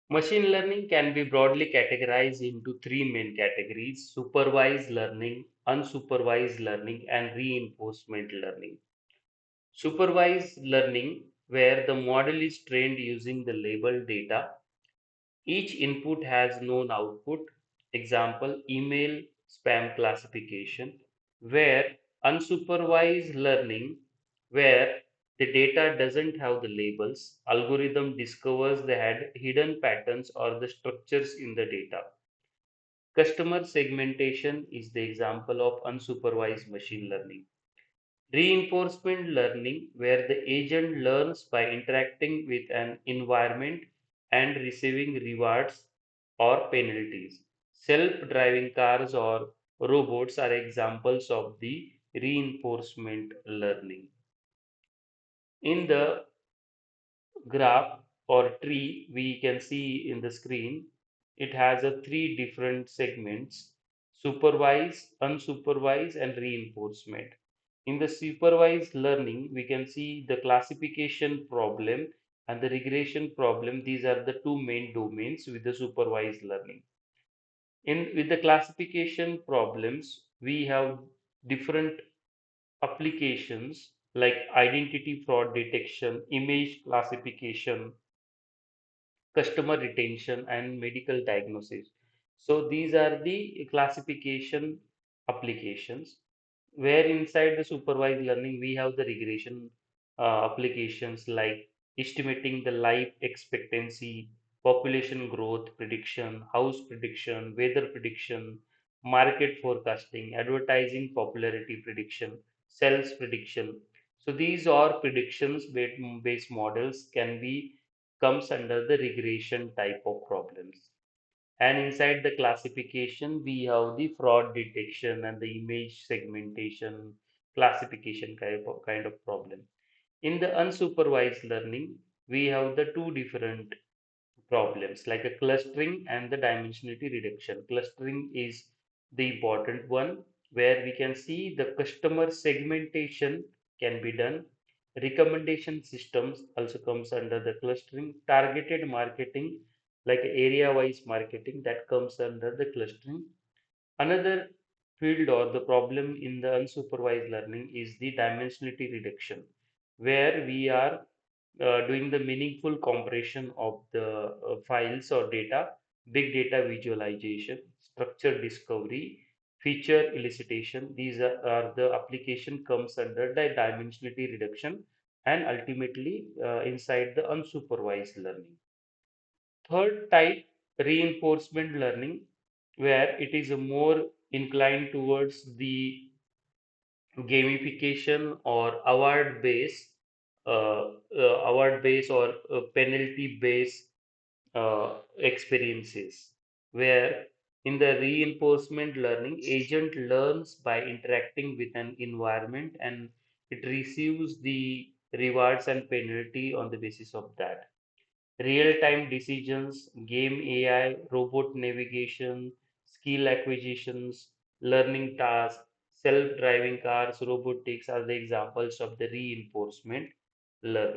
Machine learning can be broadly categorized into three main categories: supervised learning, unsupervised learning, and reinforcement learning. Supervised learning, where the model is trained using the labeled data. Each input has known output. Example, email spam classification, where unsupervised learning, where the data doesn't have the labels, algorithm discovers the hidden patterns or the structures in the data. Customer segmentation is the example of unsupervised machine learning. Reinforcement learning, where the agent learns by interacting with an environment and receiving rewards or penalties. Self driving cars or robots are examples of the reinforcement learning. In the graph or tree, we can see in the screen, it has a three different segments: supervised, unsupervised, and reinforcement. In the supervised learning, we can see the classification problem and the regression problem. These are the two main domains with the supervised learning. In with the classification problems, we have different applications like identity fraud detection, image classification, customer retention, and medical diagnosis. So these are the classification applications. Where inside the supervised learning we have the regression applications like estimating the life expectancy, population growth prediction, house prediction, weather prediction, market forecasting, advertising popularity prediction, sales prediction. So these are predictions based models can be comes under the regression type of problems. And inside the classification, we have the fraud detection and the image segmentation classification kind of problem. In the unsupervised learning, we have the two different problems like a clustering and the dimensionality reduction. Clustering is the important one, where we can see the customer segmentation can be done. Recommendation systems also comes under the clustering. Targeted marketing, like area wise marketing, that comes under the clustering. Another field or the problem in the unsupervised learning is the dimensionality reduction, where we are doing the meaningful compression of the files or data, big data visualization, structure discovery, feature elicitation. These are the application comes under the dimensionality reduction and ultimately inside the unsupervised learning. Third type, reinforcement learning, where it is a more inclined towards the gamification or award based or penalty based experiences, where in the reinforcement learning agent learns by interacting with an environment and it receives the rewards and penalty on the basis of that. Real-time decisions, game AI, robot navigation, skill acquisitions, learning tasks, self-driving cars, robotics are the examples of the reinforcement learning.